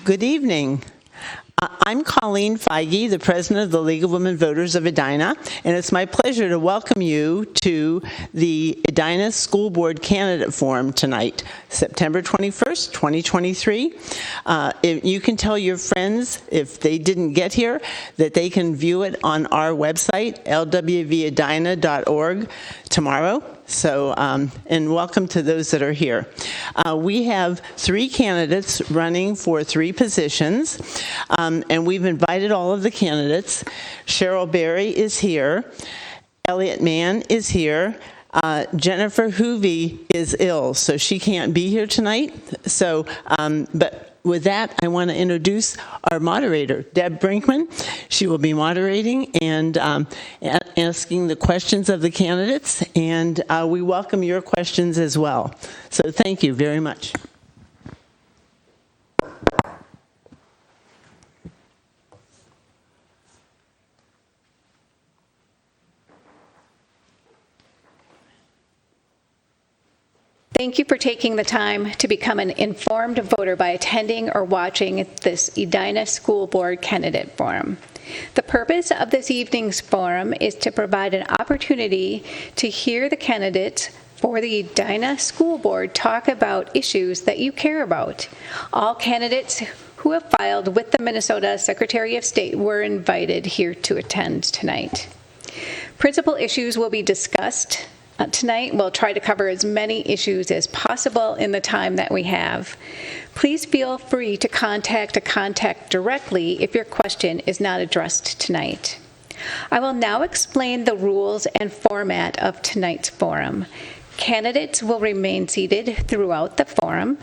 Good evening. I'm Colleen Feige, the president of the League of Women Voters of Edina, and it's my pleasure to welcome you to the Edina School Board Candidate Forum tonight, September 21st, 2023. You can tell your friends, if they didn't get here, that they can view it on our website, LWVEdina.org, tomorrow. So, and welcome to those that are here. We have 3 candidates running for 3 positions, and we've invited all of the candidates. Cheryl Berry is here. Elliot Mann is here. Jennifer Hoovey is ill, so she can't be here tonight. So, but with that, I want to introduce our moderator, Deb Brinkman. She will be moderating and asking the questions of the candidates, and we welcome your questions as well. So thank you very much. Thank you for taking the time to become an informed voter by attending or watching this Edina School Board Candidate Forum. The purpose of this evening's forum is to provide an opportunity to hear the candidates for the Edina School Board talk about issues that you care about. All candidates who have filed with the Minnesota Secretary of State were invited here to attend tonight. Principal issues will be discussed tonight. We'll try to cover as many issues as possible in the time that we have. Please feel free to contact a contact directly if your question is not addressed tonight. I will now explain the rules and format of tonight's forum. Candidates will remain seated throughout the forum.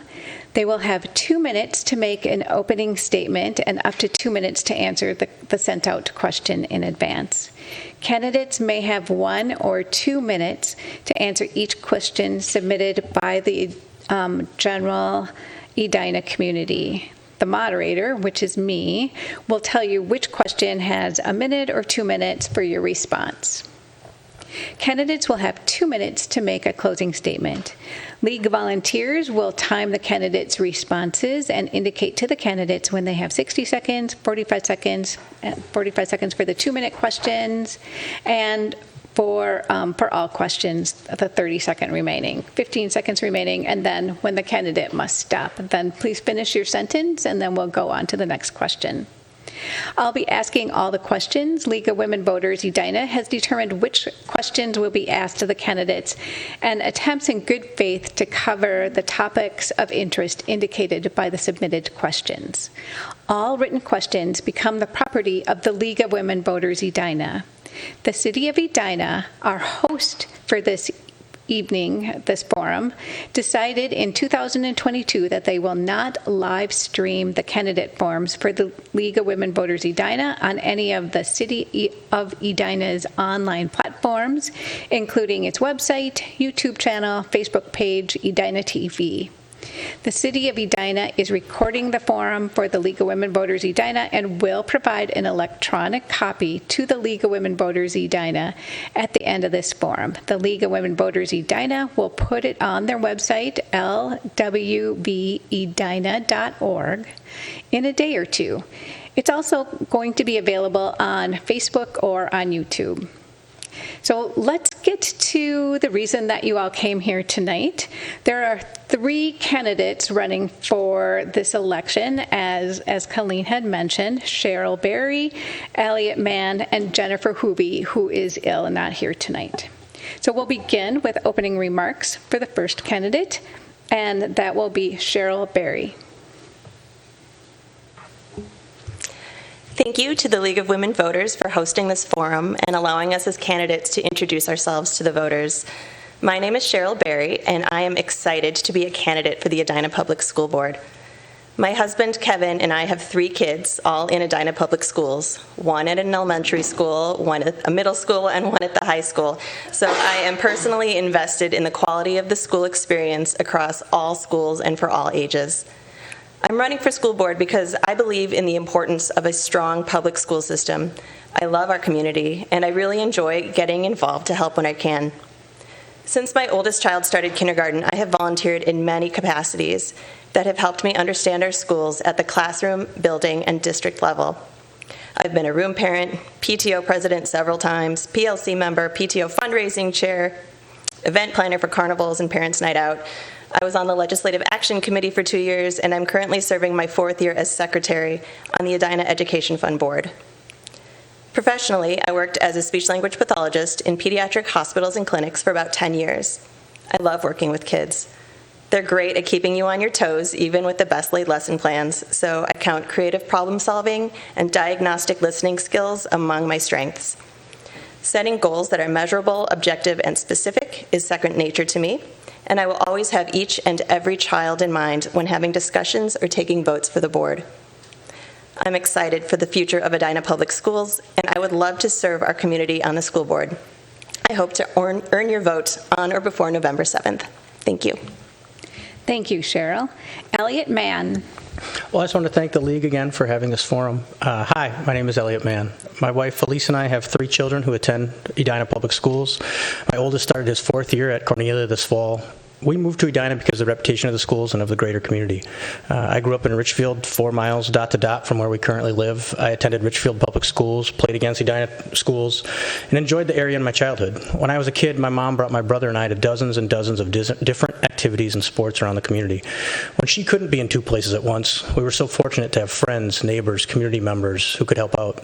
They will have 2 minutes to make an opening statement and up to 2 minutes to answer the sent out question in advance. Candidates may have 1 or 2 minutes to answer each question submitted by the general Edina community. The moderator, which is me, will tell you which question has 1 minute or 2 minutes for your response. Candidates will have 2 minutes to make a closing statement. League volunteers will time the candidates' responses and indicate to the candidates when they have 60 seconds, 45 seconds for the 2-minute questions, and for all questions, the 30-second remaining, 15 seconds remaining, and then when the candidate must stop. Then please finish your sentence, and then we'll go on to the next question. I'll be asking all the questions. League of Women Voters Edina has determined which questions will be asked to the candidates and attempts in good faith to cover the topics of interest indicated by the submitted questions. All written questions become the property of the League of Women Voters Edina. The City of Edina, our host for this evening, this forum, decided in 2022 that they will not live stream the candidate forums for the League of Women Voters Edina on any of the City of Edina's online platforms, including its website, YouTube channel, Facebook page, Edina TV. The City of Edina is recording the forum for the League of Women Voters Edina and will provide an electronic copy to the League of Women Voters Edina at the end of this forum. The League of Women Voters Edina will put it on their website, LWVEdina.org, in a day or 2. It's also going to be available on Facebook or on YouTube. So let's get to the reason that you all came here tonight. There are 3 candidates running for this election, as Colleen had mentioned: Cheryl Berry, Elliot Mann, and Jennifer Hoovey, who is ill and not here tonight. So we'll begin with opening remarks for the first candidate, and that will be Cheryl Berry. Thank you to the League of Women Voters for hosting this forum and allowing us as candidates to introduce ourselves to the voters. My name is Cheryl Berry, and I am excited to be a candidate for the Edina Public School Board. My husband, Kevin, and I have 3 kids, all in Edina Public Schools, 1 at an elementary school, 1 at a middle school, and 1 at the high school. So I am personally invested in the quality of the school experience across all schools and for all ages. I'm running for school board because I believe in the importance of a strong public school system. I love our community, and I really enjoy getting involved to help when I can. Since my oldest child started kindergarten, I have volunteered in many capacities that have helped me understand our schools at the classroom, building, and district level. I've been a room parent, PTO president several times, PLC member, PTO fundraising chair, event planner for carnivals and Parents' Night Out. I was on the Legislative Action Committee for 2 years, and I'm currently serving my 4th year as secretary on the Edina Education Fund Board. Professionally, I worked as a speech-language pathologist in pediatric hospitals and clinics for about 10 years. I love working with kids. They're great at keeping you on your toes, even with the best-laid lesson plans, so I count creative problem-solving and diagnostic listening skills among my strengths. Setting goals that are measurable, objective, and specific is second nature to me, and I will always have each and every child in mind when having discussions or taking votes for the board. I'm excited for the future of Edina Public Schools, and I would love to serve our community on the school board. I hope to earn your vote on or before November 7th. Thank you. Thank you, Cheryl. Elliot Mann. Well, I just want to thank the League again for having this forum. Hi, my name is Elliot Mann. My wife Felice and I have 3 children who attend Edina Public Schools. My oldest started his 4th year at Cornelia this fall. We moved to Edina because of the reputation of the schools and of the greater community. I grew up in Richfield, 4 miles dot to dot from where we currently live. I attended Richfield Public Schools, played against Edina schools, and enjoyed the area in my childhood. When I was a kid, my mom brought my brother and I to dozens and dozens of different activities and sports around the community. When she couldn't be in 2 places at once, we were so fortunate to have friends, neighbors, community members who could help out.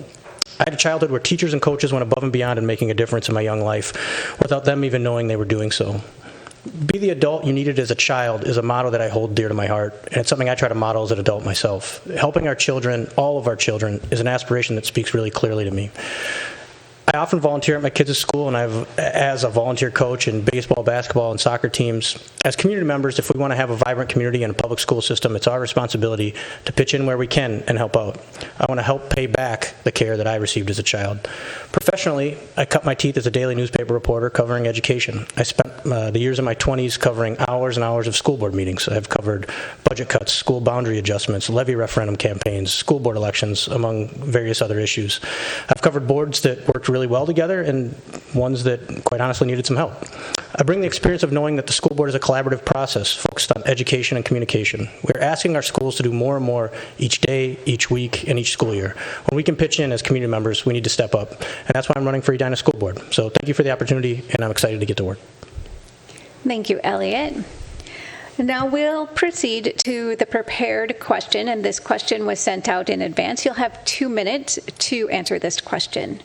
I had a childhood where teachers and coaches went above and beyond in making a difference in my young life without them even knowing they were doing so. Be the adult you needed as a child is a motto that I hold dear to my heart, and it's something I try to model as an adult myself. Helping our children, all of our children, is an aspiration that speaks really clearly to me. I often volunteer at my kids' school, and as a volunteer coach in baseball, basketball, and soccer teams. As community members, if we want to have a vibrant community and a public school system, it's our responsibility to pitch in where we can and help out. I want to help pay back the care that I received as a child. Professionally, I cut my teeth as a daily newspaper reporter covering education. I spent the years in my 20s covering hours and hours of school board meetings. I've covered budget cuts, school boundary adjustments, levy referendum campaigns, school board elections, among various other issues. I've covered boards that worked really well together and ones that, quite honestly, needed some help. I bring the experience of knowing that the school board is a collaborative process focused on education and communication. We're asking our schools to do more and more each day, each week, and each school year. When we can pitch in as community members, we need to step up, and that's why I'm running for Edina School Board. So thank you for the opportunity, and I'm excited to get to work. Thank you, Elliot. Now we'll proceed to the prepared question, and this question was sent out in advance. You'll have 2 minutes to answer this question.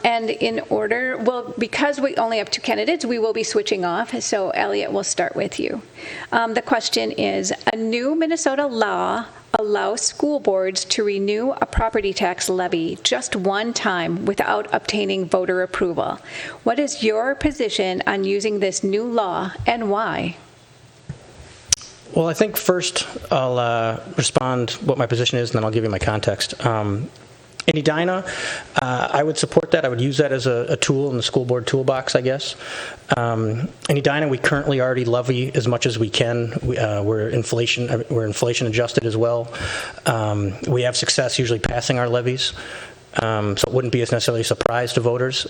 And in order, well, because we only have 2 candidates, we will be switching off. So, Elliot, we'll start with you. The question is, a new Minnesota law allows school boards to renew a property tax levy just one time without obtaining voter approval. What is your position on using this new law and why? Well, I think first I'll respond what my position is, and then I'll give you my context. In Edina, I would support that. I would use that as a tool in the school board toolbox, I guess. In Edina, we currently already levy as much as we can. We're inflation adjusted as well. We have success usually passing our levies, so it wouldn't be as necessarily a surprise to voters.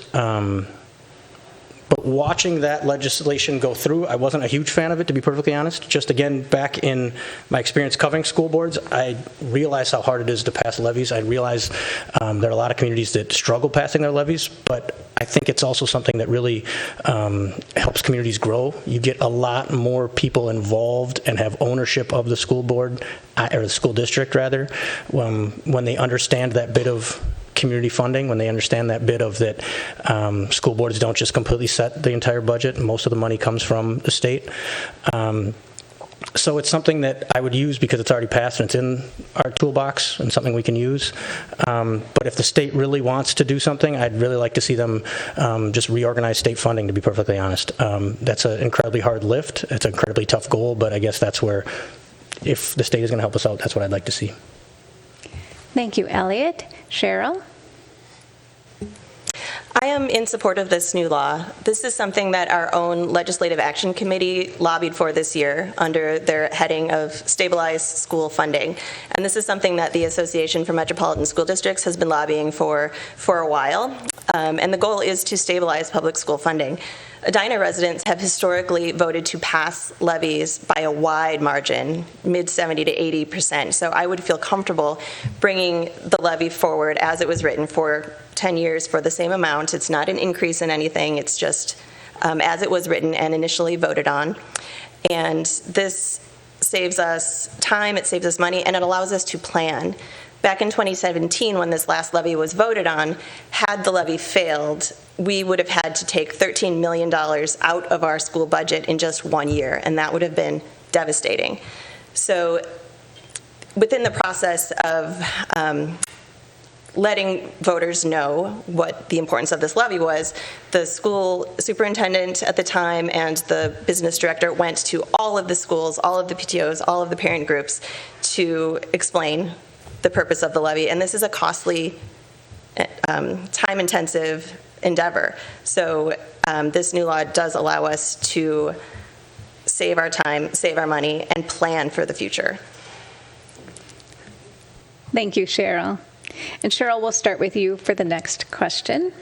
But watching that legislation go through, I wasn't a huge fan of it, to be perfectly honest. Just again, back in my experience covering school boards, I realized how hard it is to pass levies. I realized there are a lot of communities that struggle passing their levies, but I think it's also something that really helps communities grow. You get a lot more people involved and have ownership of the school board, or the school district rather, when they understand that bit of community funding, when they understand that bit of that school boards don't just completely set the entire budget, and most of the money comes from the state. So it's something that I would use because it's already passed and it's in our toolbox and something we can use. But if the state really wants to do something, I'd really like to see them just reorganize state funding, to be perfectly honest. That's an incredibly hard lift. It's an incredibly tough goal, but I guess that's where, if the state is going to help us out, that's what I'd like to see. Thank you, Elliot. Cheryl? I am in support of this new law. This is something that our own Legislative Action Committee lobbied for this year under their heading of stabilized school funding. And this is something that the Association for Metropolitan School Districts has been lobbying for a while. And the goal is to stabilize public school funding. Edina residents have historically voted to pass levies by a wide margin, mid-70 to 80%. So I would feel comfortable bringing the levy forward as it was written for 10 years for the same amount. It's not an increase in anything. It's just as it was written and initially voted on. And this saves us time, it saves us money, and it allows us to plan. Back in 2017, when this last levy was voted on, had the levy failed, we would have had to take $13 million out of our school budget in just 1 year, and that would have been devastating. So within the process of letting voters know what the importance of this levy was, the school superintendent at the time and the business director went to all of the schools, all of the PTOs, all of the parent groups to explain the purpose of the levy. And this is a costly, time-intensive endeavor. So this new law does allow us to save our time, save our money, and plan for the future. Thank you, Cheryl. And Cheryl, we'll start with you for the next question.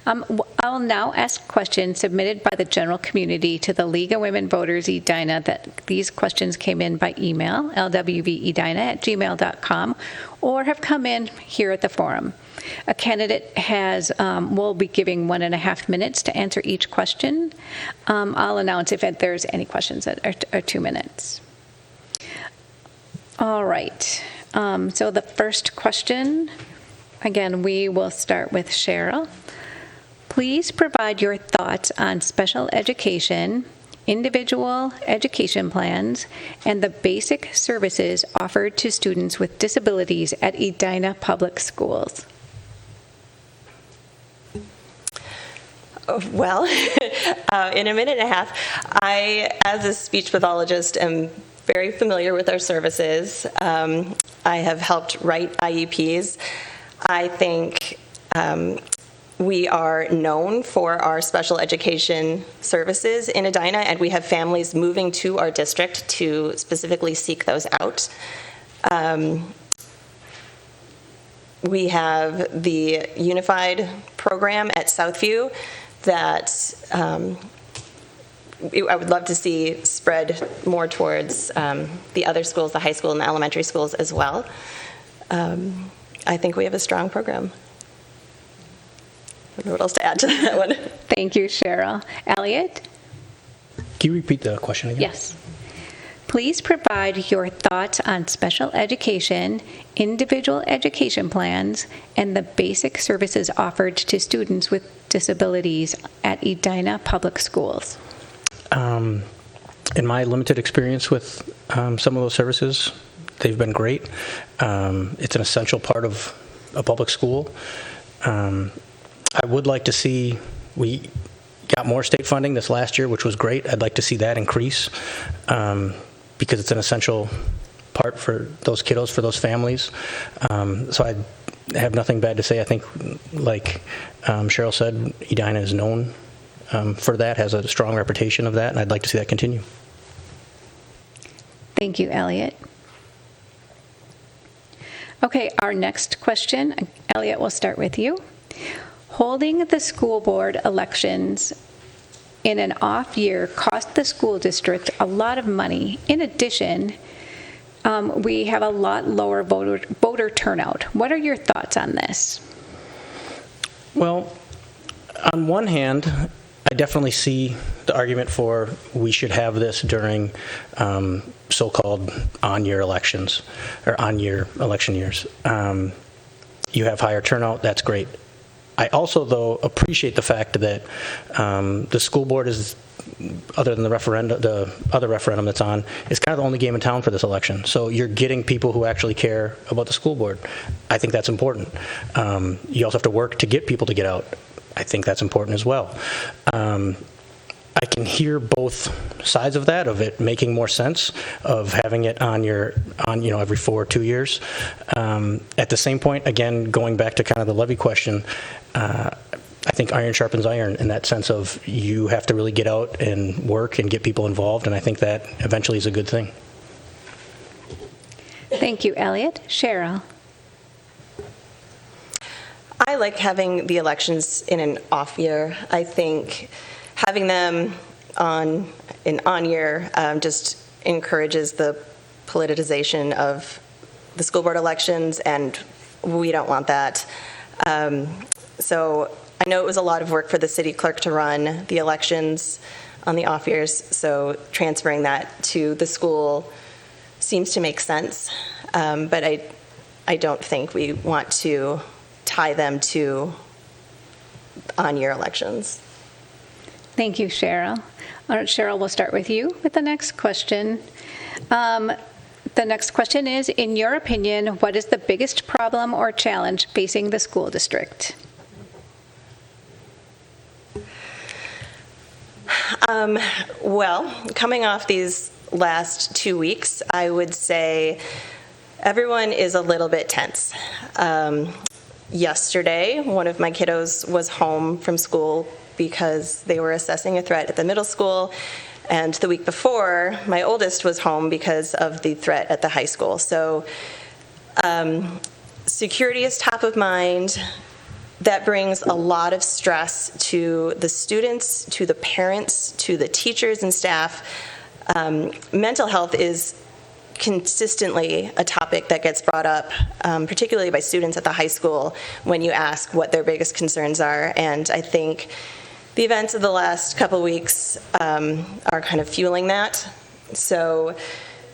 I'll now ask questions submitted by the general community to the League of Women Voters Edina. That these questions came in by email, lwvedina@gmail.com, or have come in here at the forum. A candidate will be giving 1.5 minutes to answer each question. I'll announce if there's any questions that are 2 minutes. All right. So the first question, again, we will start with Cheryl. Please provide your thoughts on special education, individual education plans, and the basic services offered to students with disabilities at Edina Public Schools. Well, in a minute and a half, I, as a speech pathologist, am very familiar with our services. I have helped write IEPs. I think we are known for our special education services in Edina, and we have families moving to our district to specifically seek those out. We have the unified program at Southview that I would love to see spread more towards the other schools, the high school and the elementary schools as well. I think we have a strong program. I don't know what else to add to that one. Thank you, Cheryl. Elliot? Can you repeat the question again? Yes. Please provide your thoughts on special education, individual education plans, and the basic services offered to students with disabilities at Edina Public Schools. In my limited experience with some of those services, they've been great. It's an essential part of a public school. I would like to see, we got more state funding this last year, which was great. I'd like to see that increase because it's an essential part for those kiddos, for those families. So I have nothing bad to say. I think, like Cheryl said, Edina is known for that, has a strong reputation of that, and I'd like to see that continue. Thank you, Elliot. Okay, our next question, Elliot, we'll start with you. Holding the school board elections in an off year cost the school district a lot of money. In addition, we have a lot lower voter turnout. What are your thoughts on this? Well, on one hand, I definitely see the argument for we should have this during so-called on-year elections or on-year election years. You have higher turnout, that's great. I also, though, appreciate the fact that the school board is, other than the other referendum that's on, is kind of the only game in town for this election. So you're getting people who actually care about the school board. I think that's important. You also have to work to get people to get out. I think that's important as well. I can hear both sides of that, of it making more sense, of having it on every 4 or 2 years. At the same point, again, going back to kind of the levy question, I I think iron sharpens iron in that sense of you have to really get out and work and get people involved, and I think that eventually is a good thing. Thank you, Elliot. Cheryl? I like having the elections in an off year. I think having them on an on year just encourages the politicization of the school board elections, and we don't want that. So I know it was a lot of work for the city clerk to run the elections on the off years, so transferring that to the school seems to make sense. But I don't think we want to tie them to on-year elections. Thank you, Cheryl. All right, Cheryl, we'll start with you with the next question. The next question is, in your opinion, what is the biggest problem or challenge facing the school district? Well, coming off these last 2 weeks, I would say everyone is a little bit tense. Yesterday, one of my kiddos was home from school because they were assessing a threat at the middle school, and the week before, my oldest was home because of the threat at the high school. So security is top of mind. That brings a lot of stress to the students, to the parents, to the teachers and staff. Mental health is consistently a topic that gets brought up, particularly by students at the high school when you ask what their biggest concerns are. And I think the events of the last couple weeks are kind of fueling that. So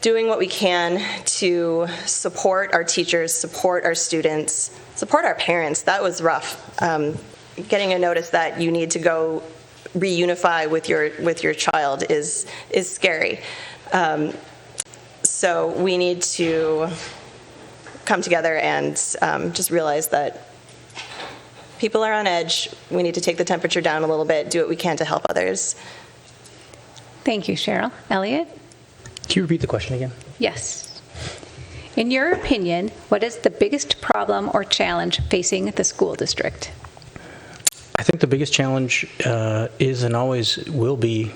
doing what we can to support our teachers, support our students, support our parents. That was rough. Getting a notice that you need to go reunify with your child is scary. So we need to come together and just realize that people are on edge. We need to take the temperature down a little bit, do what we can to help others. Thank you, Cheryl. Elliot? Can you repeat the question again? Yes. In your opinion, what is the biggest problem or challenge facing the school district? I think the biggest challenge is and always will be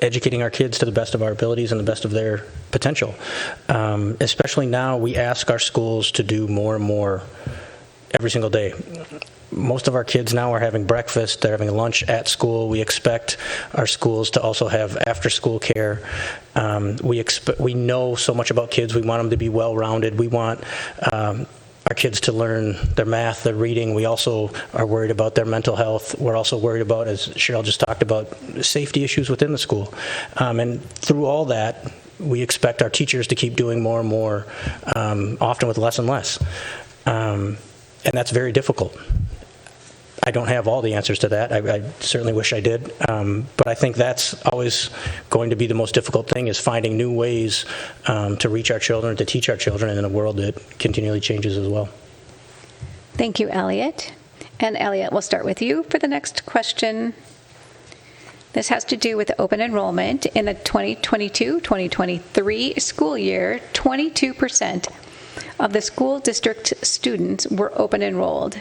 educating our kids to the best of our abilities and the best of their potential. Especially now, we ask our schools to do more and more every single day. Most of our kids now are having breakfast, they're having lunch at school. We expect our schools to also have after-school care. We know so much about kids. We want them to be well-rounded. We want our kids to learn their math, their reading. We also are worried about their mental health. We're also worried about, as Cheryl just talked about, safety issues within the school. And through all that, we expect our teachers to keep doing more and more, often with less and less. And that's very difficult. I don't have all the answers to that. I certainly wish I did. But I think that's always going to be the most difficult thing, is finding new ways to reach our children, to teach our children in a world that continually changes as well. Thank you, Elliot. And Elliot, we'll start with you for the next question. This has to do with open enrollment. In the 2022-2023 school year, 22% of the school district students were open enrolled.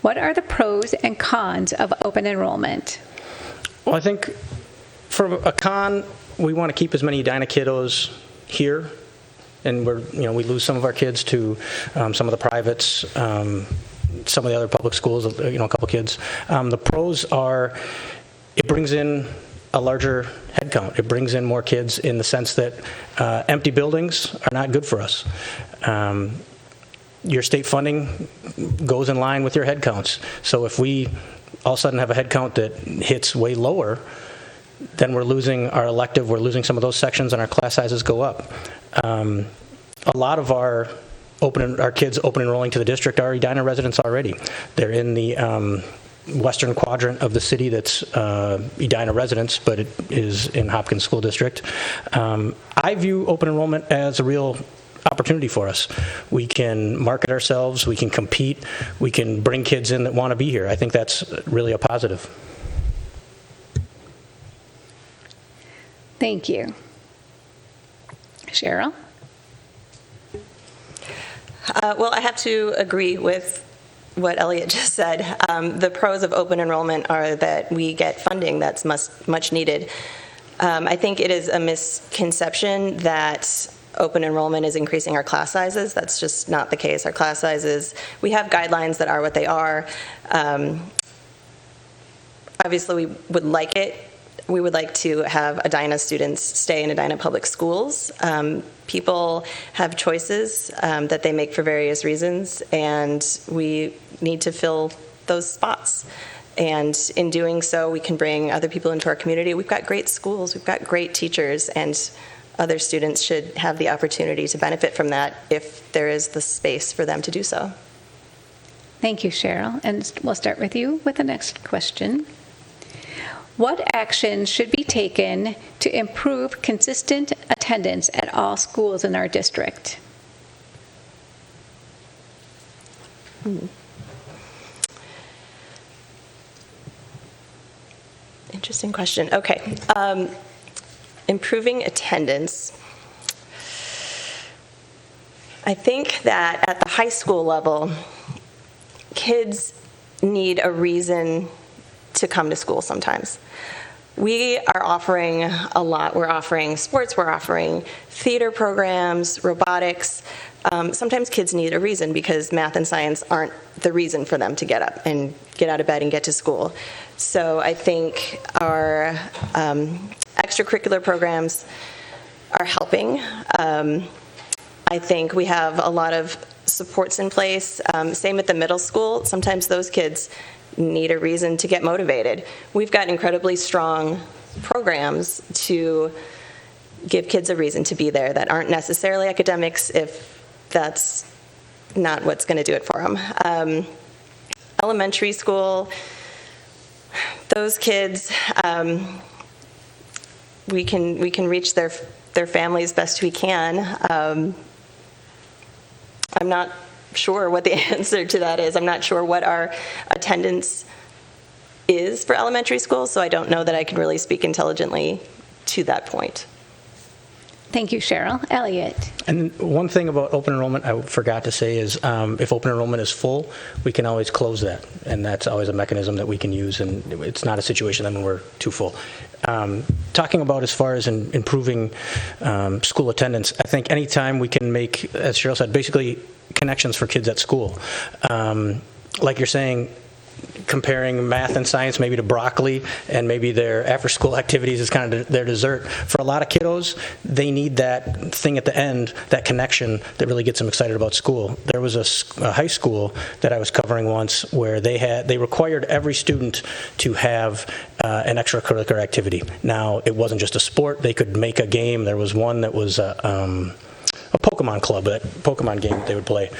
What are the pros and cons of open enrollment? Well, I think for a con, we want to keep as many Edina kiddos here, and we lose some of our kids to some of the privates, some of the other public schools, a couple kids. The pros are it brings in a larger head count. It brings in more kids in the sense that empty buildings are not good for us. Your state funding goes in line with your head counts. So if we all of a sudden have a head count that hits way lower, then we're losing our elective, we're losing some of those sections, and our class sizes go up. A lot of our kids open enrolling to the district are Edina residents already. They're in the western quadrant of the city that's Edina residents, but it is in Hopkins School District. I view open enrollment as a real opportunity for us. We can market ourselves, we can compete, we can bring kids in that want to be here. I think that's really a positive. Thank you. Cheryl? Well, I have to agree with what Elliot just said. The pros of open enrollment are that we get funding that's much needed. I think it is a misconception that open enrollment is increasing our class sizes. That's just not the case. Our class sizes, we have guidelines that are what they are. Obviously, we would like it. We would like to have Edina students stay in Edina public schools. People have choices that they make for various reasons, and we need to fill those spots. And in doing so, we can bring other people into our community. We've got great schools, we've got great teachers, and other students should have the opportunity to benefit from that if there is the space for them to do so. Thank you, Cheryl. And we'll start with you with the next question. What actions should be taken to improve consistent attendance at all schools in our district? Interesting question. Okay. Improving attendance. I think that at the high school level, kids need a reason to come to school sometimes. We are offering a lot. We're offering sports, we're offering theater programs, robotics. Sometimes kids need a reason because math and science aren't the reason for them to get up and get out of bed and get to school. So I think our extracurricular programs are helping. I think we have a lot of supports in place. Same at the middle school. Sometimes those kids need a reason to get motivated. We've got incredibly strong programs to give kids a reason to be there that aren't necessarily academics if that's not what's going to do it for them. Elementary school, those kids, we can reach their families best we can. I'm not sure what the answer to that is. I'm not sure what our attendance is for elementary school, so I don't know that I can really speak intelligently to that point. Thank you, Cheryl. Elliot. And one thing about open enrollment I forgot to say is if open enrollment is full, we can always close that, and that's always a mechanism that we can use, and it's not a situation when we're too full. Talking about as far as improving school attendance, I think anytime we can make, as Cheryl said, basically connections for kids at school. Like you're saying, comparing math and science maybe to broccoli, and maybe their after-school activities is kind of their dessert. For a lot of kiddos, they need that thing at the end, that connection that really gets them excited about school. There was a high school that I was covering once where they required every student to have an extracurricular activity. Now, it wasn't just a sport. They could make a game. There was one that was a Pokemon club, that Pokemon game that they would play,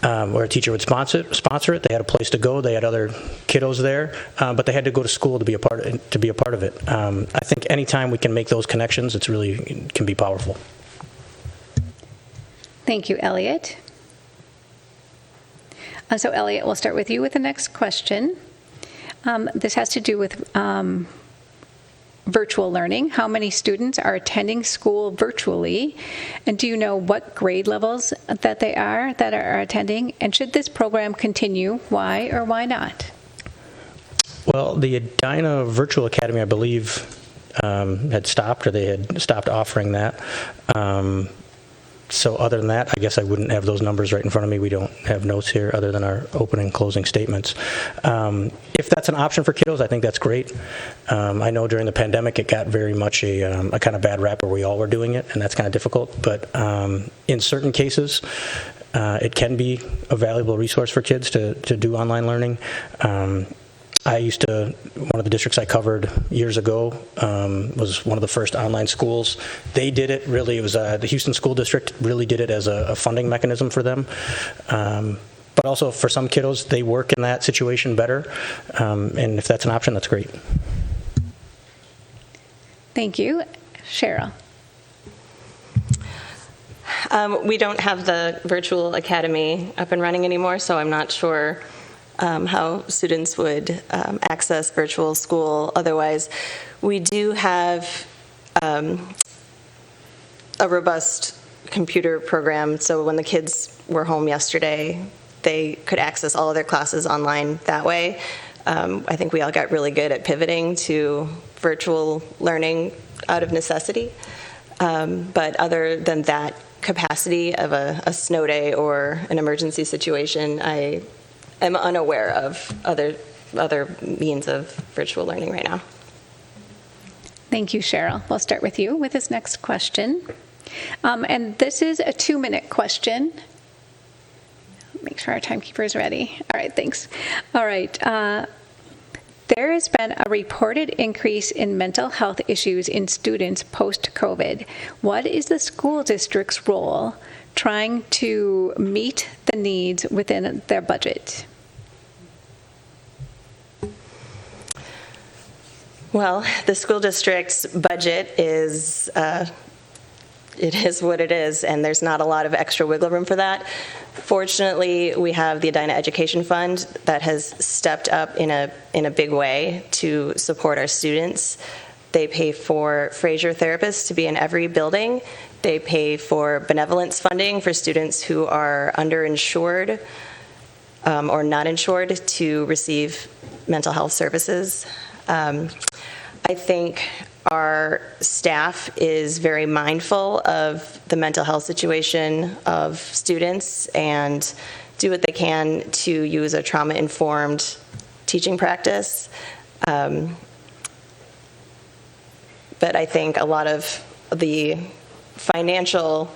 where a teacher would sponsor it. They had a place to go. They had other kiddos there, but they had to go to school to be a part of it. I think anytime we can make those connections, it can be powerful. Thank you, Elliot. So, Elliot, we'll start with you with the next question. This has to do with virtual learning. How many students are attending school virtually? And do you know what grade levels that they are attending? And should this program continue? Why or why not? Well, the Edina Virtual Academy, I believe, had stopped, or they had stopped offering that. So other than that, I guess I wouldn't have those numbers right in front of me. We don't have notes here other than our opening and closing statements. If that's an option for kiddos, I think that's great. I know during the pandemic it got very much a kind of bad rap where we all were doing it, and that's kind of difficult. But in certain cases, it can be a valuable resource for kids to do online learning. One of the districts I covered years ago was one of the first online schools. They did it really, it was the Houston School District really did it as a funding mechanism for them. But also for some kiddos, they work in that situation better. And if that's an option, that's great. Thank you. Cheryl. We don't have the virtual academy up and running anymore, so I'm not sure how students would access virtual school otherwise. We do have a robust computer program, so when the kids were home yesterday, they could access all of their classes online that way. I think we all got really good at pivoting to virtual learning out of necessity. But other than that capacity of a snow day or an emergency situation, I am unaware of other means of virtual learning right now. Thank you, Cheryl. We'll start with you with this next question. And this is a 2-minute question. Make sure our timekeeper is ready. All right, thanks. All right. There has been a reported increase in mental health issues in students post-COVID. What is the school district's role trying to meet the needs within their budget? Well, the school district's budget is, it is what it is, and there's not a lot of extra wiggle room for that. Fortunately, we have the Edina Education Fund that has stepped up in a big way to support our students. They pay for Fraser therapists to be in every building. They pay for benevolence funding for students who are underinsured or not insured to receive mental health services. I think our staff is very mindful of the mental health situation of students and do what they can to use a trauma-informed teaching practice. But I think a lot of the financial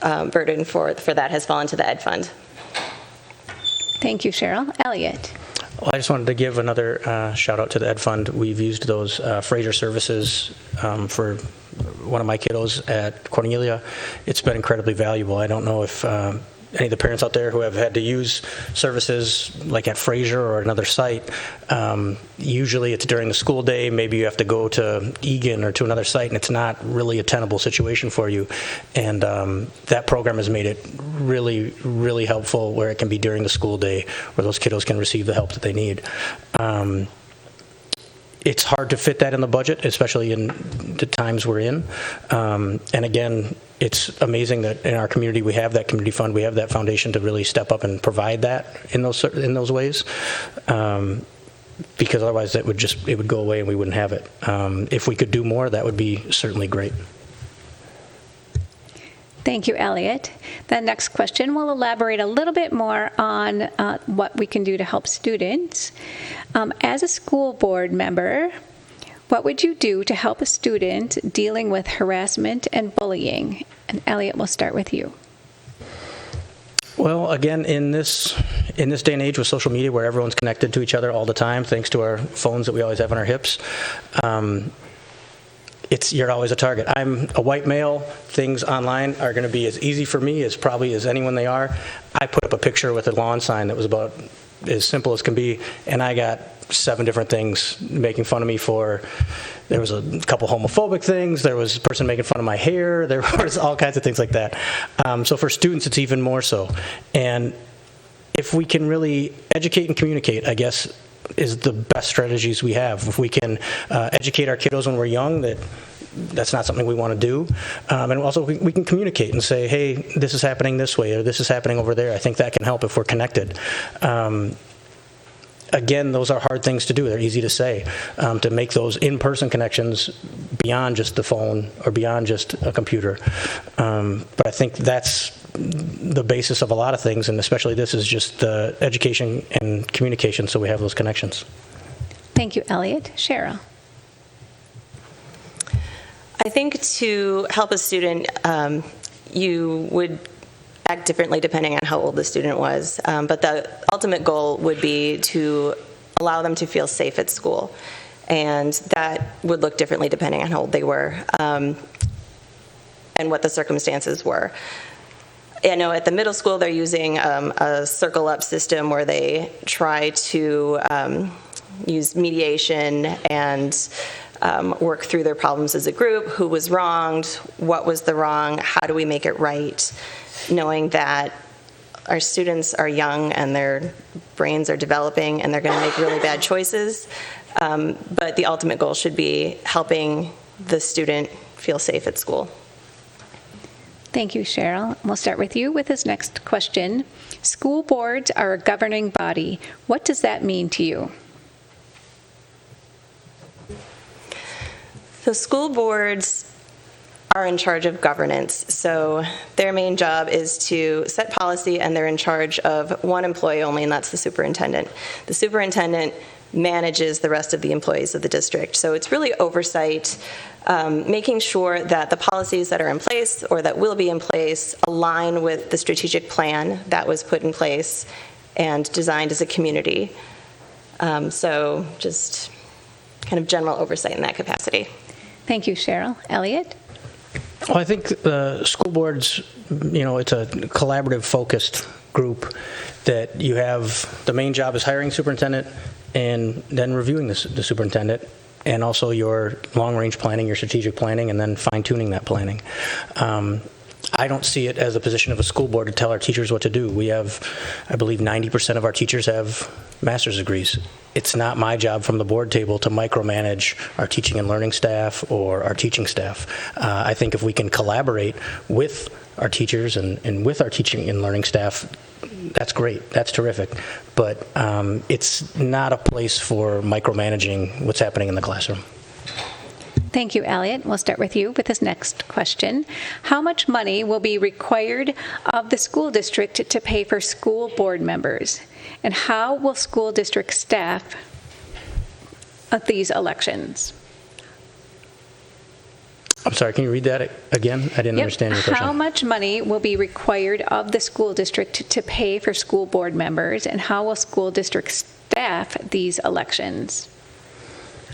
burden for that has fallen to the Ed Fund. Thank you, Cheryl. Elliot. Well, I just wanted to give another shout out to the Ed Fund. We've used those Fraser services for one of my kiddos at Cornelia. It's been incredibly valuable. I don't know if any of the parents out there who have had to use services like at Fraser or another site, usually it's during the school day. Maybe you have to go to Egan or to another site, and it's not really a tenable situation for you. And that program has made it really, really helpful where it can be during the school day where those kiddos can receive the help that they need. It's hard to fit that in the budget, especially in the times we're in. And again, it's amazing that in our community we have that community fund, we have that foundation to really step up and provide that in those ways. Because otherwise it would go away and we wouldn't have it. If we could do more, that would be certainly great. Thank you, Elliot. The next question will elaborate a little bit more on what we can do to help students. As a school board member, what would you do to help a student dealing with harassment and bullying? And Elliot, we'll start with you. Well, again, in this day and age with social media where everyone's connected to each other all the time, thanks to our phones that we always have on our hips, you're always a target. I'm a white male. Things online are going to be as easy for me as probably as anyone they are. I put up a picture with a lawn sign that was about as simple as can be, and I got 7 different things making fun of me for. There was a couple homophobic things. There was a person making fun of my hair. There was all kinds of things like that. So for students, it's even more so. And if we can really educate and communicate, I guess, is the best strategies we have. If we can educate our kiddos when we're young that's not something we want to do. And also we can communicate and say, hey, this is happening this way or this is happening over there. I think that can help if we're connected. Again, those are hard things to do. They're easy to say, to make those in-person connections beyond just the phone or beyond just a computer. But I think that's the basis of a lot of things, and especially this is just the education and communication, so we have those connections. Thank you, Elliot. Cheryl. I think to help a student, you would act differently depending on how old the student was. But the ultimate goal would be to allow them to feel safe at school. And that would look differently depending on how old they were and what the circumstances were. I know at the middle school they're using a circle up system where they try to use mediation and work through their problems as a group. Who was wronged? What was the wrong? How do we make it right? Knowing that our students are young and their brains are developing and they're going to make really bad choices. But the ultimate goal should be helping the student feel safe at school. Thank you, Cheryl. We'll start with you with this next question. School boards are a governing body. What does that mean to you? The school boards are in charge of governance, so their main job is to set policy, and they're in charge of one employee only, and that's the superintendent. The superintendent manages the rest of the employees of the district. So it's really oversight, making sure that the policies that are in place or that will be in place align with the strategic plan that was put in place and designed as a community. So just kind of general oversight in that capacity. Thank you, Cheryl. Elliot? Well, I think the school boards, it's a collaborative, focused group that you have. The main job is hiring superintendent and then reviewing the superintendent, and also your long-range planning, your strategic planning, and then fine-tuning that planning. I don't see it as a position of a school board to tell our teachers what to do. We have, I believe, 90% of our teachers have master's degrees. It's not my job from the board table to micromanage our teaching and learning staff or our teaching staff. I think if we can collaborate with our teachers and with our teaching and learning staff, that's great. That's terrific. But it's not a place for micromanaging what's happening in the classroom. Thank you, Elliot. We'll start with you with this next question. How much money will be required of the school district to pay for school board members? And how will school district staff these elections? I'm sorry, can you read that again? I didn't understand your question. How much money will be required of the school district to pay for school board members? And how will school district staff these elections?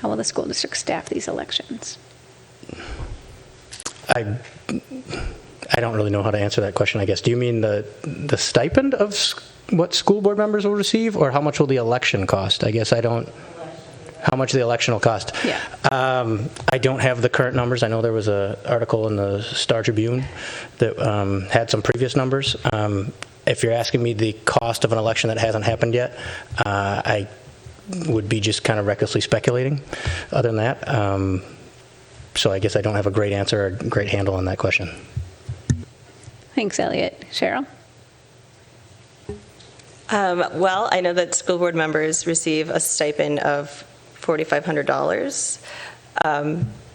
How will the school district staff these elections? I don't really know how to answer that question, I guess. Do you mean the stipend of what school board members will receive, or how much will the election cost? I guess I don't. How much the election will cost? Yeah. I don't have the current numbers. I know there was an article in the Star Tribune that had some previous numbers. If you're asking me the cost of an election that hasn't happened yet, I would be just kind of recklessly speculating. Other than that, so I guess I don't have a great answer or a great handle on that question. Thanks, Elliot. Cheryl? Well, I know that school board members receive a stipend of $4,500,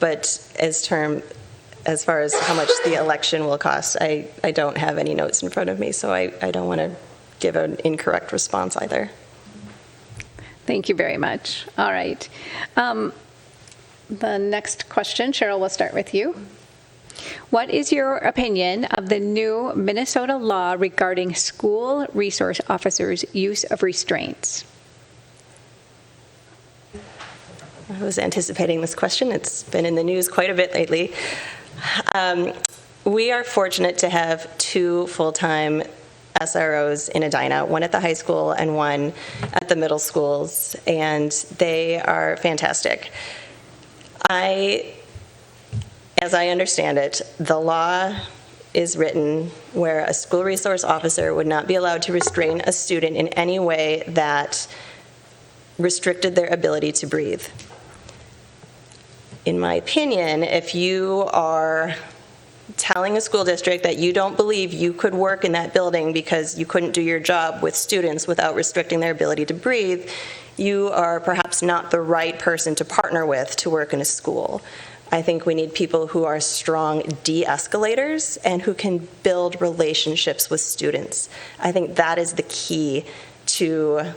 but as far as how much the election will cost, I don't have any notes in front of me, so I don't want to give an incorrect response either. Thank you very much. All right. The next question, Cheryl, we'll start with you. What is your opinion of the new Minnesota law regarding school resource officers' use of restraints? I was anticipating this question. It's been in the news quite a bit lately. We are fortunate to have 2 full-time SROs in Edina, one at the high school and one at the middle schools, and they are fantastic. As I understand it, the law is written where a school resource officer would not be allowed to restrain a student in any way that restricted their ability to breathe. In my opinion, if you are telling a school district that you don't believe you could work in that building because you couldn't do your job with students without restricting their ability to breathe, you are perhaps not the right person to partner with to work in a school. I think we need people who are strong de-escalators and who can build relationships with students. I think that is the key to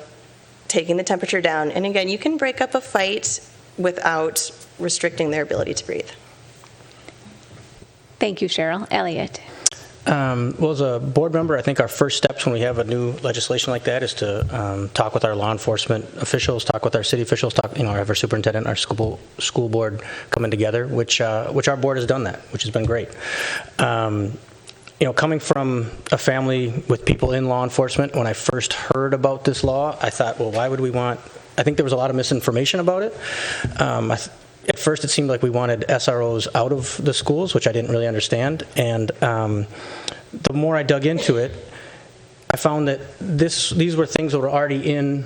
taking the temperature down. And again, you can break up a fight without restricting their ability to breathe. Thank you, Cheryl. Elliot? Well, as a board member, I think our first steps when we have a new legislation like that is to talk with our law enforcement officials, talk with our city officials, have our superintendent, our school board coming together, which our board has done that, which has been great. Coming from a family with people in law enforcement, when I first heard about this law, I thought, well, why would we want? I think there was a lot of misinformation about it. At first, it seemed like we wanted SROs out of the schools, which I didn't really understand. And the more I dug into it, I found that these were things that were already in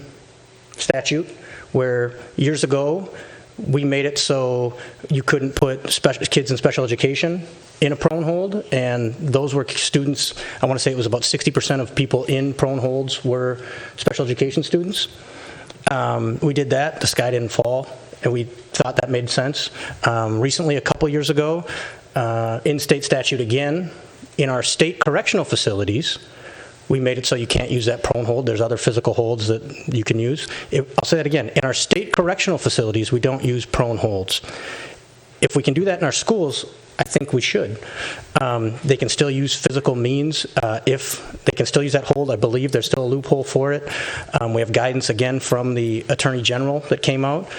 statute, where years ago, we made it so you couldn't put kids in special education in a prone hold, and those were students, I want to say it was about 60% of people in prone holds were special education students. We did that, the sky didn't fall, and we thought that made sense. Recently, a couple years ago, in state statute again, in our state correctional facilities, we made it so you can't use that prone hold. There's other physical holds that you can use. I'll say that again. In our state correctional facilities, we don't use prone holds. If we can do that in our schools, I think we should. They can still use physical means. If they can still use that hold, I believe there's still a loophole for it. We have guidance, again, from the Attorney General that came out.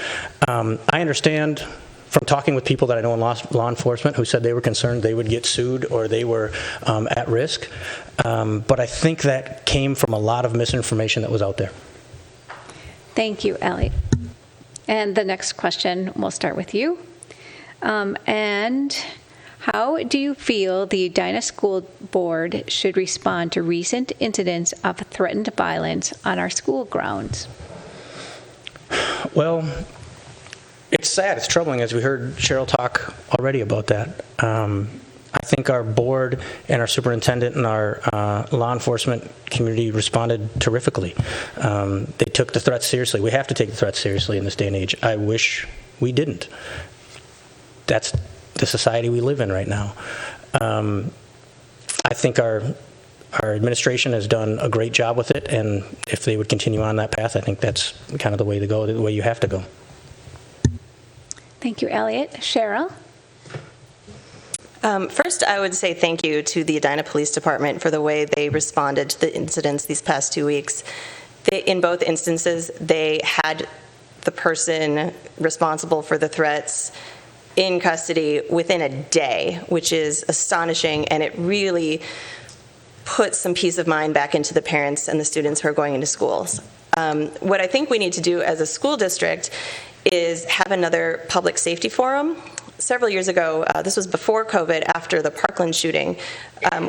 I understand from talking with people that I know in law enforcement who said they were concerned they would get sued or they were at risk. But I think that came from a lot of misinformation that was out there. Thank you, Elliot. And the next question, we'll start with you. And how do you feel the Edina School Board should respond to recent incidents of threatened violence on our school grounds? Well, it's sad, it's troubling, as we heard Cheryl talk already about that. I think our board and our superintendent and our law enforcement community responded terrifically. They took the threats seriously. We have to take the threats seriously in this day and age. I wish we didn't. That's the society we live in right now. I think our administration has done a great job with it, and if they would continue on that path, I think that's kind of the way to go, the way you have to go. Thank you, Elliot. Cheryl? First, I would say thank you to the Edina Police Department for the way they responded to the incidents these past 2 weeks. In both instances, they had the person responsible for the threats in custody within a day, which is astonishing, and it really puts some peace of mind back into the parents and the students who are going into schools. What I think we need to do as a school district is have another public safety forum. Several years ago, this was before COVID, after the Parkland shooting,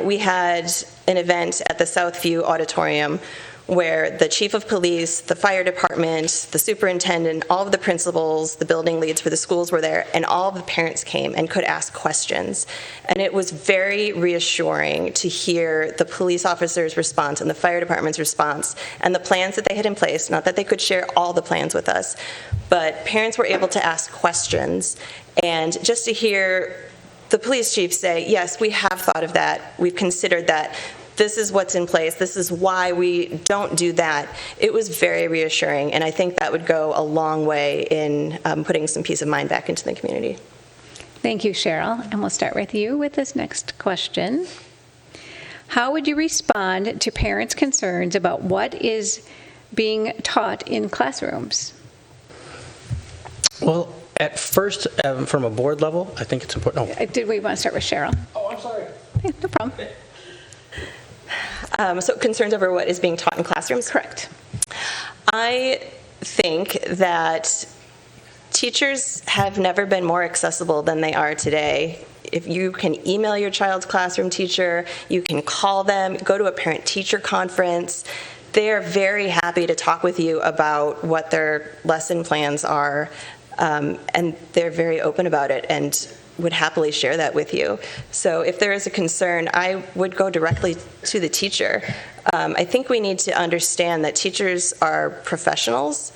we had an event at the Southview Auditorium where the chief of police, the fire department, the superintendent, all of the principals, the building leads for the schools were there, and all of the parents came and could ask questions. And it was very reassuring to hear the police officers' response and the fire department's response and the plans that they had in place, not that they could share all the plans with us, but parents were able to ask questions. And just to hear the police chief say, yes, we have thought of that, we've considered that, this is what's in place, this is why we don't do that, it was very reassuring, and I think that would go a long way in putting some peace of mind back into the community. Thank you, Cheryl. And we'll start with you with this next question. How would you respond to parents' concerns about what is being taught in classrooms? Well, at first, from a board level, I think it's important. Oh. Did we want to start with Cheryl? Oh, I'm sorry. Okay, no problem. So concerns over what is being taught in classrooms? Correct. I think that teachers have never been more accessible than they are today. If you can email your child's classroom teacher, you can call them, go to a parent-teacher conference. They're very happy to talk with you about what their lesson plans are, and they're very open about it and would happily share that with you. So if there is a concern, I would go directly to the teacher. I think we need to understand that teachers are professionals.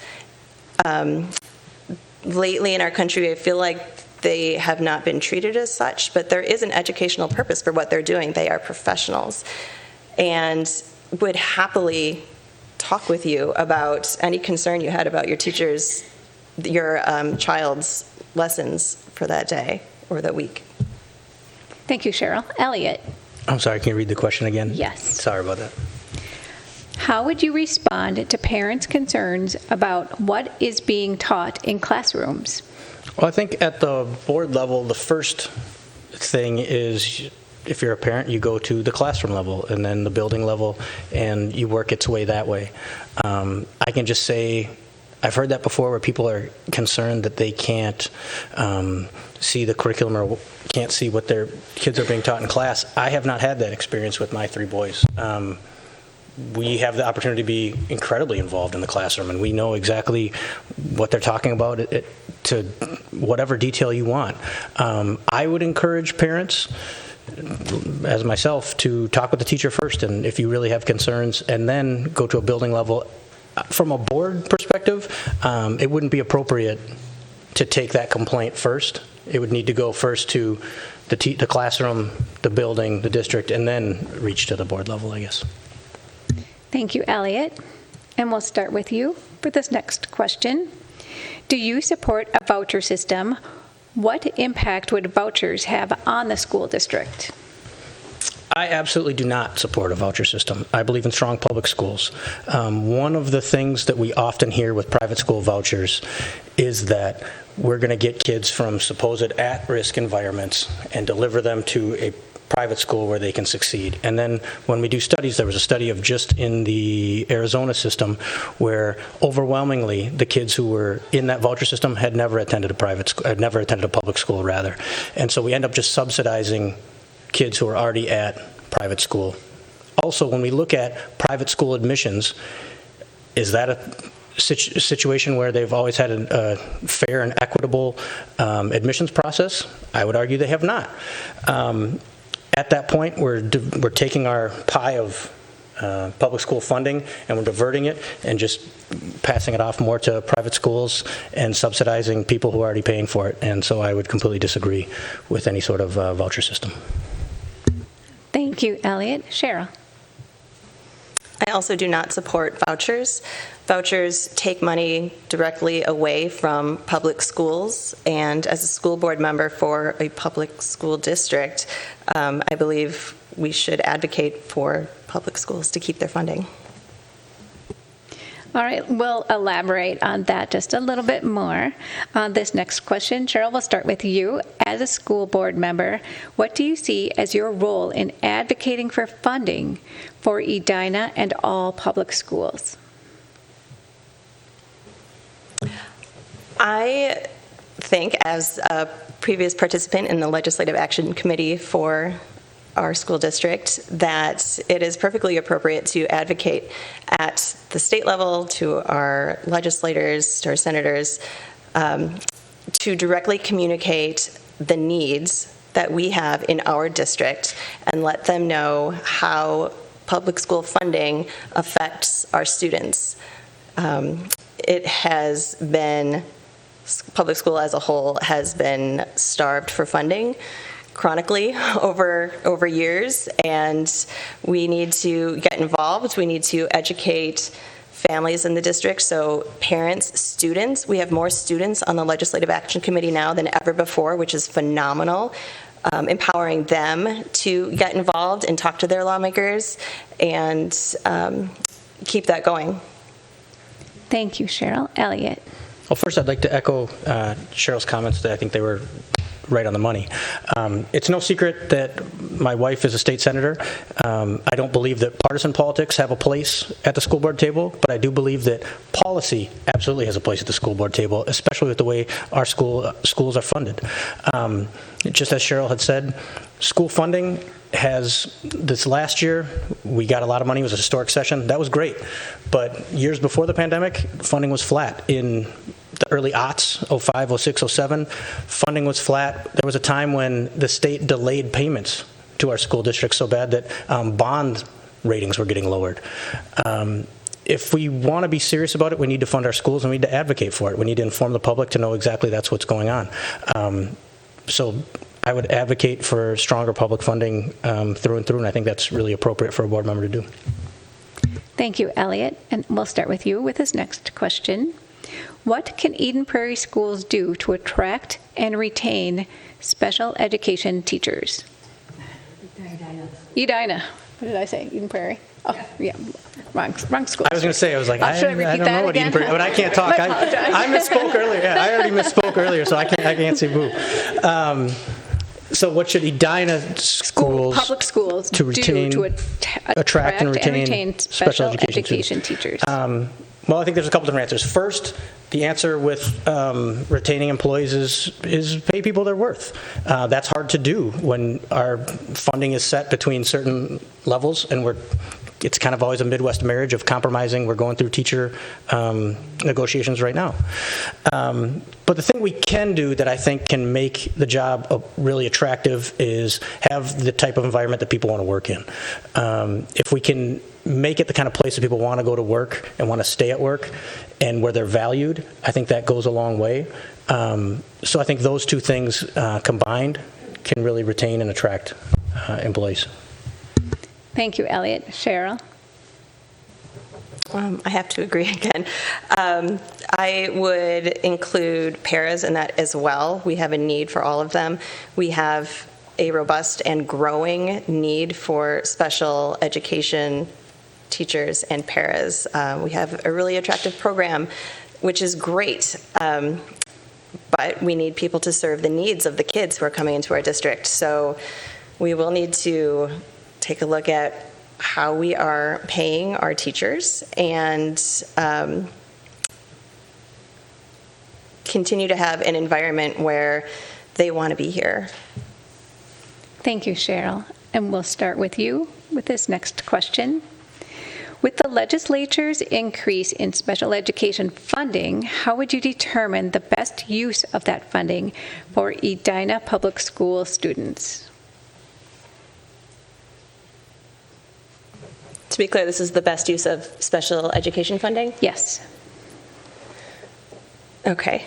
Lately in our country, I feel like they have not been treated as such, but there is an educational purpose for what they're doing. They are professionals and would happily talk with you about any concern you had about your teacher's, your child's lessons for that day or that week. Thank you, Cheryl. Elliot? I'm sorry, can you read the question again? Yes. Sorry about that. How would you respond to parents' concerns about what is being taught in classrooms? Well, I think at the board level, the first thing is, if you're a parent, you go to the classroom level and then the building level, and you work its way that way. I can just say, I've heard that before, where people are concerned that they can't see the curriculum or can't see what their kids are being taught in class. I have not had that experience with my three boys. We have the opportunity to be incredibly involved in the classroom, and we know exactly what they're talking about. to whatever detail you want. I would encourage parents, as myself, to talk with the teacher first, and if you really have concerns, and then go to a building level. From a board perspective, it wouldn't be appropriate to take that complaint first. It would need to go first to the classroom, the building, the district, and then reach to the board level, I guess. Thank you, Elliot. And we'll start with you for this next question. Do you support a voucher system? What impact would vouchers have on the school district? I absolutely do not support a voucher system. I believe in strong public schools. One of the things that we often hear with private school vouchers is that we're going to get kids from supposed at-risk environments and deliver them to a private school where they can succeed. And then when we do studies, there was a study of just in the Arizona system where overwhelmingly the kids who were in that voucher system had never attended a private school, had never attended a public school rather. And so we end up just subsidizing kids who are already at private school. Also, when we look at private school admissions, is that a situation where they've always had a fair and equitable admissions process? I would argue they have not. At that point, we're taking our pie of public school funding and we're diverting it and just passing it off more to private schools and subsidizing people who are already paying for it. And so I would completely disagree with any sort of voucher system. Thank you, Elliot. Cheryl. I also do not support vouchers. Vouchers take money directly away from public schools, and as a school board member for a public school district, I believe we should advocate for public schools to keep their funding. All right, we'll elaborate on that just a little bit more on this next question. Cheryl, we'll start with you. As a school board member, what do you see as your role in advocating for funding for Edina and all public schools? I think, as a previous participant in the Legislative Action Committee for our school district, that it is perfectly appropriate to advocate at the state level to our legislators, to our senators, to directly communicate the needs that we have in our district and let them know how public school funding affects our students. It has been, public school as a whole has been starved for funding chronically over years, and we need to get involved. We need to educate families in the district, so parents, students. We have more students on the Legislative Action Committee now than ever before, which is phenomenal. Empowering them to get involved and talk to their lawmakers and keep that going. Thank you, Cheryl. Elliot. Well, first I'd like to echo Cheryl's comments that I think they were right on the money. It's no secret that my wife is a state senator. I don't believe that partisan politics have a place at the school board table, but I do believe that policy absolutely has a place at the school board table, especially with the way our schools are funded. Just as Cheryl had said, school funding has, this last year, we got a lot of money. It was a historic session. That was great. But years before the pandemic, funding was flat. In the early aughts, 05, 06, 07, funding was flat. There was a time when the state delayed payments to our school districts so bad that bond ratings were getting lowered. If we want to be serious about it, we need to fund our schools and we need to advocate for it. We need to inform the public to know exactly that's what's going on. So I would advocate for stronger public funding through and through, and I think that's really appropriate for a board member to do. Thank you, Elliot. And we'll start with you with this next question. What can Eden Prairie schools do to attract and retain special education teachers? Edina. What did I say? Eden Prairie? Oh, yeah. Wrong school. I was going to say, I was like, I don't know what Eden Prairie, but I can't talk. I apologize. I misspoke earlier. Yeah, I already misspoke earlier, so I can't say boo. So what should Edina schools, public schools to retain, do to attract and retain special education teachers? Well, I think there's a couple different answers. First, the answer with retaining employees is pay people their worth. That's hard to do when our funding is set between certain levels and we're It's kind of always a Midwest marriage of compromising. We're going through teacher negotiations right now. But the thing we can do that I think can make the job really attractive is have the type of environment that people want to work in. If we can make it the kind of place that people want to go to work and want to stay at work and where they're valued, I think that goes a long way. So I think those two things combined can really retain and attract employees. Thank you, Elliot. Cheryl? I have to agree again. I would include paras in that as well. We have a need for all of them. We have a robust and growing need for special education teachers and paras. We have a really attractive program, which is great. But we need people to serve the needs of the kids who are coming into our district. So we will need to take a look at how we are paying our teachers and continue to have an environment where they want to be here. Thank you, Cheryl. And we'll start with you with this next question. With the legislature's increase in special education funding, how would you determine the best use of that funding for Edina Public School students? To be clear, this is the best use of special education funding? Yes. Okay.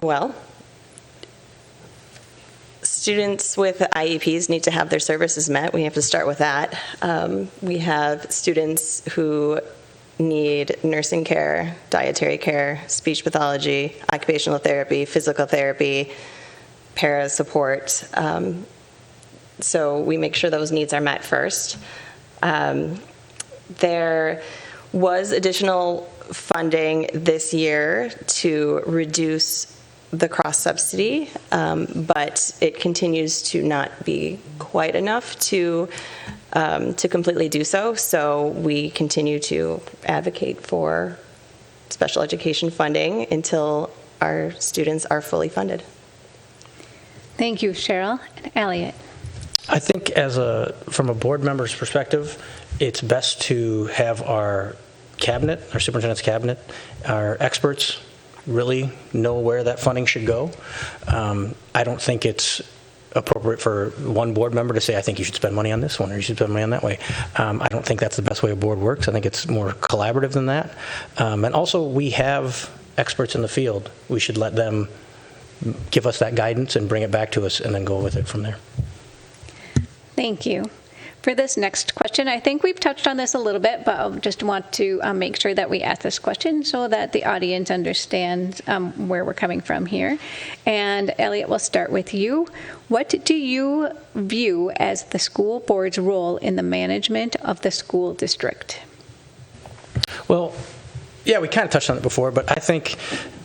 Well, students with IEPs need to have their services met. We have to start with that. We have students who need nursing care, dietary care, speech pathology, occupational therapy, physical therapy, para support. So we make sure those needs are met first. There was additional funding this year to reduce the cross-subsidy, but it continues to not be quite enough to completely do so. So we continue to advocate for special education funding until our students are fully funded. Thank you, Cheryl. And Elliot? I think from a board member's perspective, it's best to have our cabinet, our superintendent's cabinet, our experts really know where that funding should go. I don't think it's appropriate for one board member to say, I think you should spend money on this one or you should spend money on that way. I don't think that's the best way a board works. I think it's more collaborative than that. And also, we have experts in the field. We should let them give us that guidance and bring it back to us and then go with it from there. Thank you. For this next question, I think we've touched on this a little bit, but I just want to make sure that we ask this question so that the audience understands where we're coming from here. And Elliot, we'll start with you. What do you view as the school board's role in the management of the school district? Well, yeah, we kind of touched on it before, but I think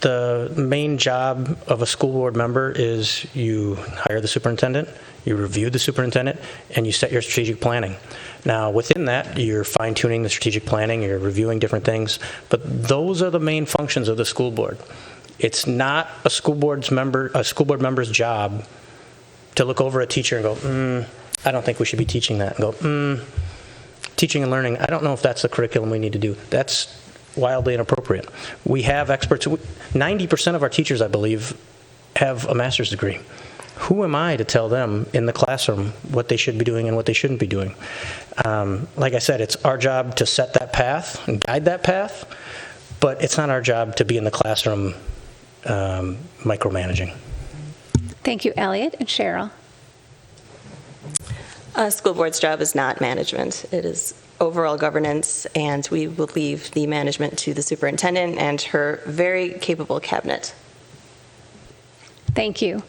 the main job of a school board member is you hire the superintendent, you review the superintendent, and you set your strategic planning. Now, within that, you're fine-tuning the strategic planning, you're reviewing different things, but those are the main functions of the school board. It's not a school board member's job to look over a teacher and go, I don't think we should be teaching that, and go, teaching and learning, I don't know if that's the curriculum we need to do. That's wildly inappropriate. We have experts. 90% of our teachers, I believe, have a master's degree. Who am I to tell them in the classroom what they should be doing and what they shouldn't be doing? Like I said, it's our job to set that path and guide that path, but it's not our job to be in the classroom micromanaging. Thank you, Elliot. And Cheryl? A school board's job is not management. It is overall governance, and we will leave the management to the superintendent and her very capable cabinet. Thank you.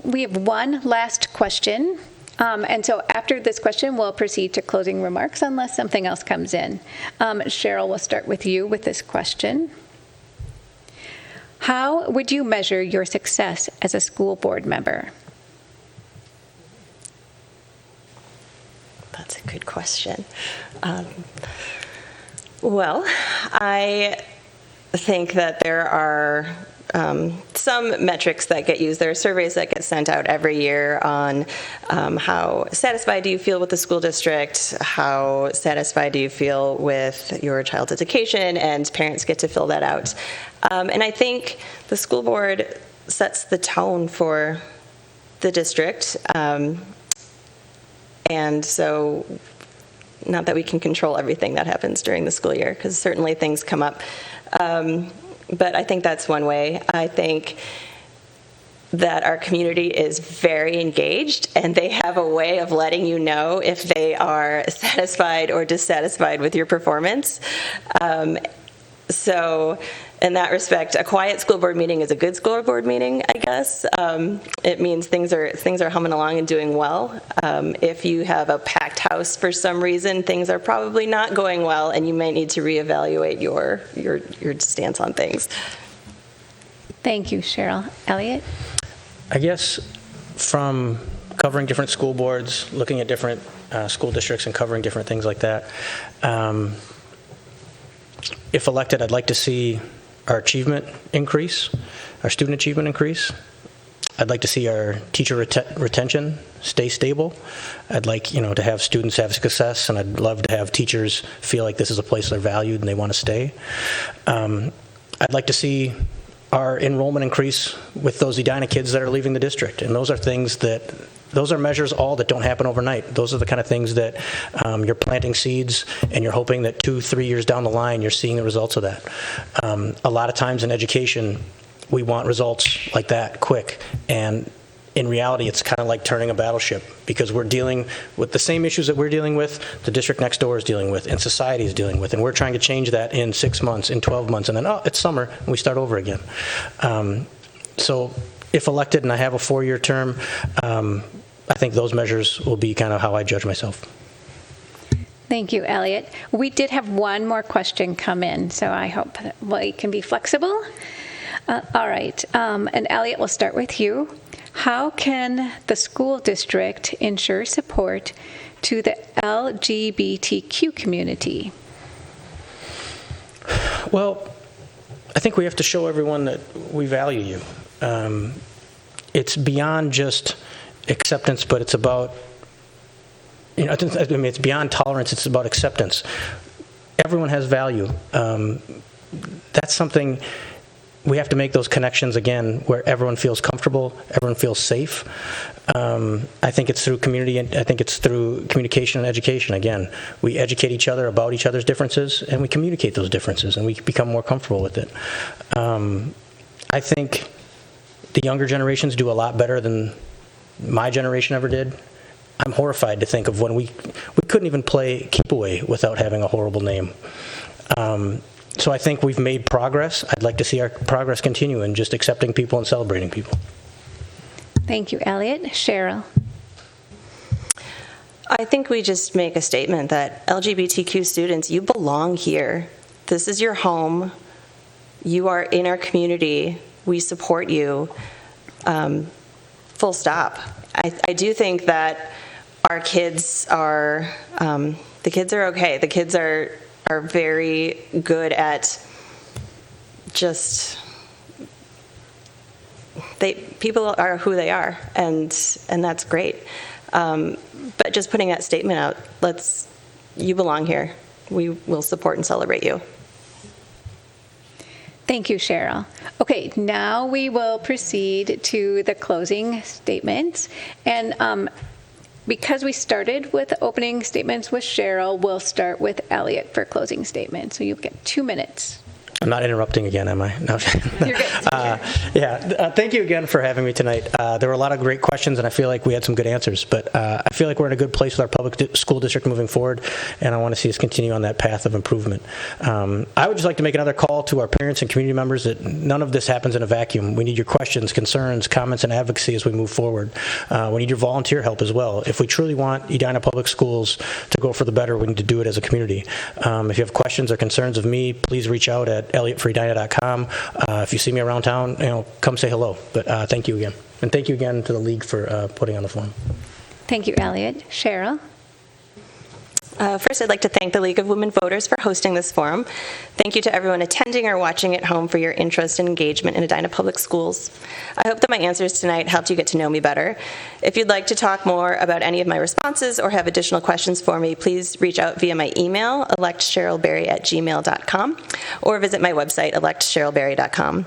We have one last question. And so after this question, we'll proceed to closing remarks unless something else comes in. Cheryl, we'll start with you with this question. How would you measure your success as a school board member? That's a good question. Well, I think that there are some metrics that get used. There are surveys that get sent out every year on how satisfied do you feel with the school district, how satisfied do you feel with your child's education, and parents get to fill that out. And I think the school board sets the tone for the district. And so, not that we can control everything that happens during the school year, because certainly things come up. But I think that's one way. I think that our community is very engaged, and they have a way of letting you know if they are satisfied or dissatisfied with your performance. So in that respect, a quiet school board meeting is a good school board meeting, I guess. It means things are humming along and doing well. If you have a packed house for some reason, things are probably not going well, and you might need to reevaluate your stance on things. Thank you, Cheryl. Elliot? I guess from covering different school boards, looking at different school districts and covering different things like that, if elected, I'd like to see our achievement increase, our student achievement increase. I'd like to see our teacher retention stay stable. I'd like, to have students have success, and I'd love to have teachers feel like this is a place they're valued and they want to stay. I'd like to see our enrollment increase with those Edina kids that are leaving the district, and those are measures all that don't happen overnight. Those are the kind of things that you're planting seeds, and you're hoping that 2-3 years down the line you're seeing the results of that. A lot of times in education, we want results like that quick, and in reality it's kind of like turning a battleship, because we're dealing with the same issues that we're dealing with, the district next door is dealing with, and society is dealing with, and we're trying to change that in 6 months, in 12 months, and then, it's summer, and we start over again. So if elected and I have a 4-year term, I think those measures will be kind of how I judge myself. Thank you, Elliot. We did have one more question come in, so I hope that we can be flexible. All right, and Elliot, we'll start with you. How can the school district ensure support to the LGBTQ community? Well, I think we have to show everyone that we value you. It's beyond just acceptance, but it's about, it's beyond tolerance, it's about acceptance. Everyone has value. That's something, we have to make those connections again where everyone feels comfortable, everyone feels safe. I think it's through community, and I think it's through communication and education. Again, we educate each other about each other's differences, and we communicate those differences, and we become more comfortable with it. I think the younger generations do a lot better than my generation ever did. I'm horrified to think of when we couldn't even play keep away without having a horrible name. So I think we've made progress. I'd like to see our progress continue in just accepting people and celebrating people. Thank you, Elliot. Cheryl? I think we just make a statement that LGBTQ students, you belong here. This is your home. You are in our community. We support you. Full stop. I do think that our kids are, the kids are okay. The kids are very good at just, people are who they are, and that's great. But just putting that statement out, you belong here. We will support and celebrate you. Thank you, Cheryl. Okay, now we will proceed to the closing statements. And because we started with opening statements with Cheryl, we'll start with Elliot for closing statements. So you'll get 2 minutes. I'm not interrupting again, am I? No. You're good. Thank you again for having me tonight. There were a lot of great questions, and I feel like we had some good answers. But I feel like we're in a good place with our public school district moving forward, and I want to see us continue on that path of improvement. I would just like to make another call to our parents and community members that none of this happens in a vacuum. We need your questions, concerns, comments, and advocacy as we move forward. We need your volunteer help as well. If we truly want Edina Public Schools to go for the better, we need to do it as a community. If you have questions or concerns of me, please reach out at elliottforedina.com. If you see me around town, come say hello. But thank you again. And thank you again to the league for putting on the forum. Thank you, Elliot. Cheryl? First, I'd like to thank the League of Women Voters for hosting this forum. Thank you to everyone attending or watching at home for your interest and engagement in Edina Public Schools. I hope that my answers tonight helped you get to know me better. If you'd like to talk more about any of my responses or have additional questions for me, please reach out via my email, electcherylberry@gmail.com, or visit my website, electcherylberry.com.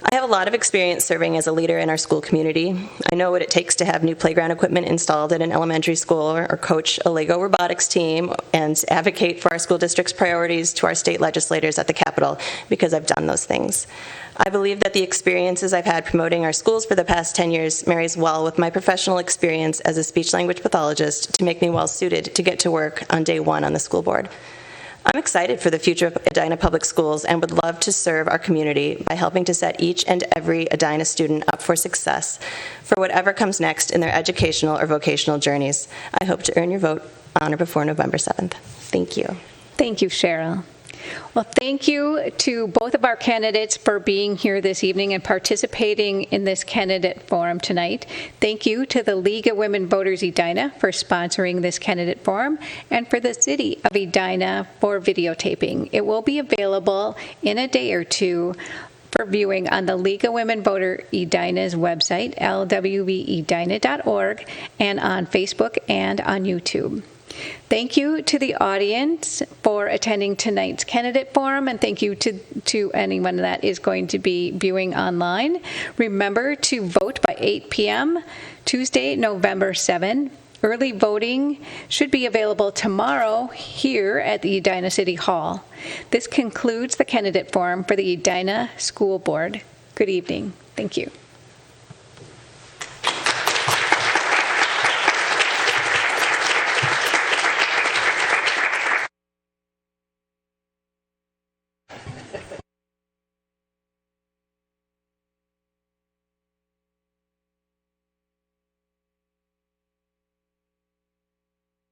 I have a lot of experience serving as a leader in our school community. I know what it takes to have new playground equipment installed at an elementary school or coach a Lego robotics team and advocate for our school district's priorities to our state legislators at the Capitol because I've done those things. I believe that the experiences I've had promoting our schools for the past 10 years marries well with my professional experience as a speech-language pathologist to make me well-suited to get to work on day one on the school board. I'm excited for the future of Edina Public Schools and would love to serve our community by helping to set each and every Edina student up for success for whatever comes next in their educational or vocational journeys. I hope to earn your vote on or before November 7th. Thank you. Thank you, Cheryl. Well, thank you to both of our candidates for being here this evening and participating in this candidate forum tonight. Thank you to the League of Women Voters Edina for sponsoring this candidate forum and for the City of Edina for videotaping. It will be available in a day or two for viewing on the League of Women Voter Edina's website, lwvedina.org, and on Facebook and on YouTube. Thank you to the audience for attending tonight's candidate forum, and thank you to anyone that is going to be viewing online. Remember to vote by 8 p.m. Tuesday, November 7. Early voting should be available tomorrow here at the Edina City Hall. This concludes the candidate forum for the Edina School Board. Good evening. Thank you.